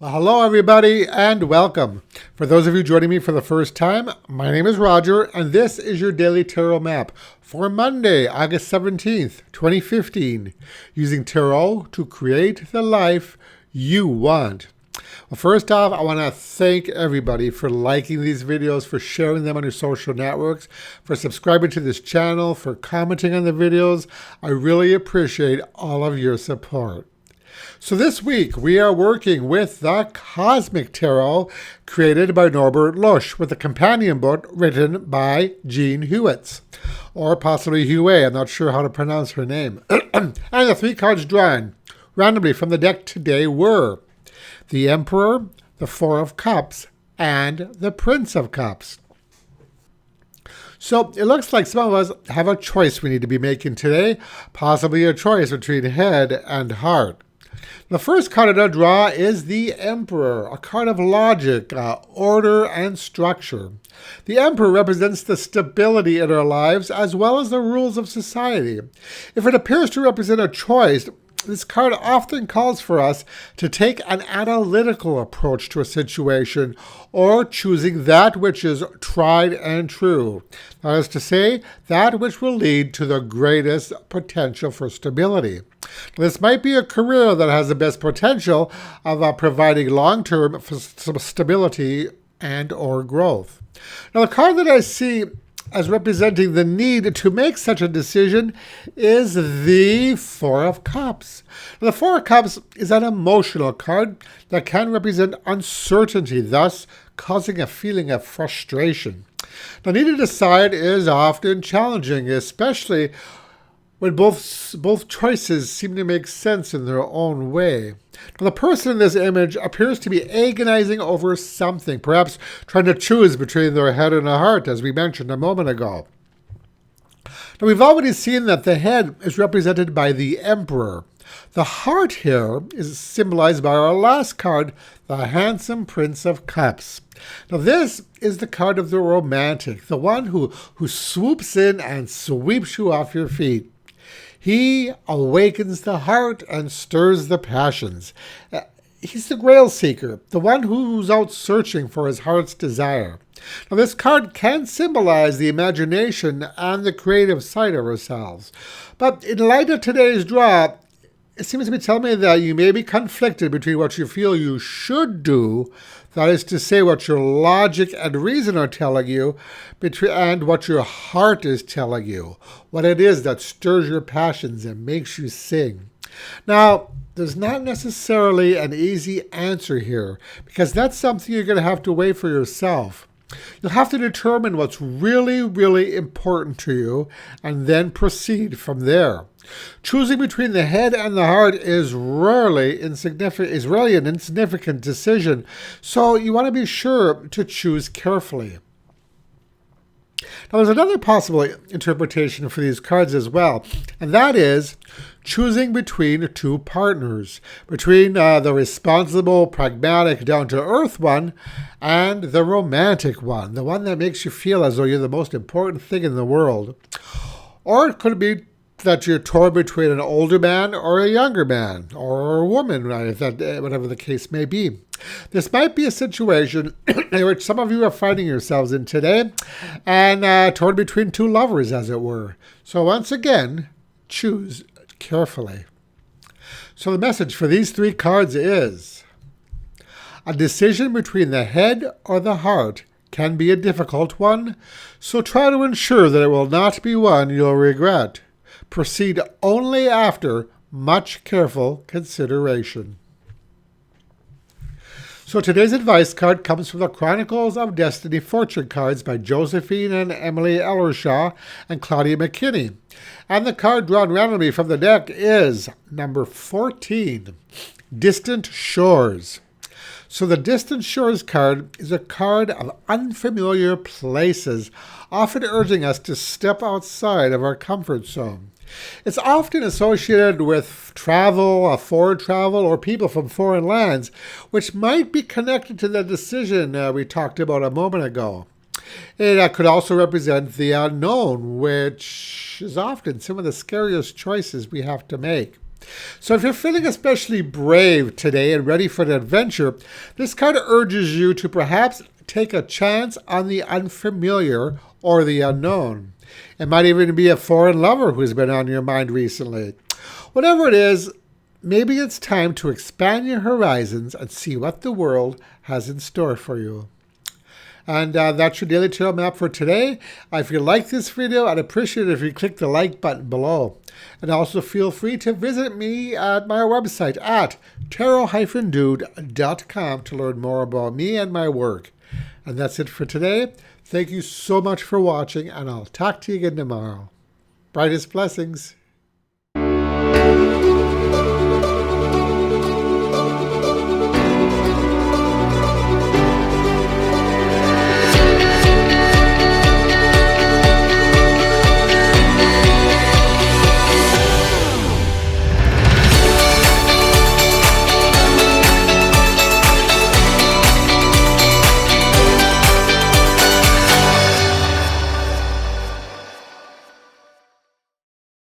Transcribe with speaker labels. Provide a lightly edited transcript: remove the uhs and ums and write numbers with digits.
Speaker 1: Well, hello, everybody, and welcome. For those of you joining me for the first time, my name is Roger, and this is your daily tarot map for Monday, August 17th, 2015, using tarot to create the life you want. Well, first off, I want to thank everybody for liking these videos, for sharing them on your social networks, for subscribing to this channel, for commenting on the videos. I really appreciate all of your support. So this week, we are working with the Cosmic Tarot created by Norbert Losche with a companion book written by Jean Hewitt, or possibly Huey. I'm not sure how to pronounce her name. And the three cards drawn randomly from the deck today were the Emperor, the Four of Cups, and the Prince of Cups. So it looks like some of us have a choice we need to be making today, possibly a choice between head and heart. The first card to draw is the Emperor, a card of logic, order, and structure. The Emperor represents the stability in our lives as well as the rules of society. If it appears to represent a choice, this card often calls for us to take an analytical approach to a situation or choosing that which is tried and true. That is to say, that which will lead to the greatest potential for stability. This might be a career that has the best potential of providing long-term stability and or growth. Now, the card that I see as representing the need to make such a decision is the Four of Cups. Now, the Four of Cups is an emotional card that can represent uncertainty, thus causing a feeling of frustration. Now, need to decide is often challenging, especially when both choices seem to make sense in their own way. Now, the person in this image appears to be agonizing over something, perhaps trying to choose between their head and a heart, as we mentioned a moment ago. Now, we've already seen that the head is represented by the Emperor. The heart here is symbolized by our last card, the handsome Prince of Cups. Now, this is the card of the romantic, the one who swoops in and sweeps you off your feet. He awakens the heart and stirs the passions. He's the grail seeker, the one who's out searching for his heart's desire. Now, this card can symbolize the imagination and the creative side of ourselves. But in light of today's draw, it seems to be telling me that you may be conflicted between what you feel you should do, that is to say, what your logic and reason are telling you, and what your heart is telling you, what it is that stirs your passions and makes you sing. Now, there's not necessarily an easy answer here, because that's something you're going to have to weigh for yourself. You'll have to determine what's really, really important to you and then proceed from there. Choosing between the head and the heart is really an insignificant decision, so you want to be sure to choose carefully. Now, there's another possible interpretation for these cards as well, and that is choosing between two partners, between the responsible, pragmatic, down-to-earth one and the romantic one, the one that makes you feel as though you're the most important thing in the world. Or it could be that you're torn between an older man or a younger man, or a woman, whatever the case may be. This might be a situation in which some of you are finding yourselves in today, and torn between two lovers, as it were. So once again, choose carefully. So the message for these three cards is: a decision between the head or the heart can be a difficult one, so try to ensure that it will not be one you'll regret. Proceed only after much careful consideration. So today's advice card comes from the Chronicles of Destiny Fortune cards by Josephine and Emily Ellershaw and Claudia McKinney. And the card drawn randomly from the deck is number 14, Distant Shores. So the Distant Shores card is a card of unfamiliar places, often urging us to step outside of our comfort zone. It's often associated with travel, foreign travel, or people from foreign lands, which might be connected to the decision we talked about a moment ago. It could also represent the unknown, which is often some of the scariest choices we have to make. So if you're feeling especially brave today and ready for an adventure, this card urges you to perhaps take a chance on the unfamiliar or the unknown. It might even be a foreign lover who's been on your mind recently. Whatever it is, maybe it's time to expand your horizons and see what the world has in store for you. And that's your Daily Tarot Map for today. If you like this video, I'd appreciate it if you click the like button below. And also feel free to visit me at my website at tarot-dude.com to learn more about me and my work. And that's it for today. Thank you so much for watching, and I'll talk to you again tomorrow. Brightest blessings.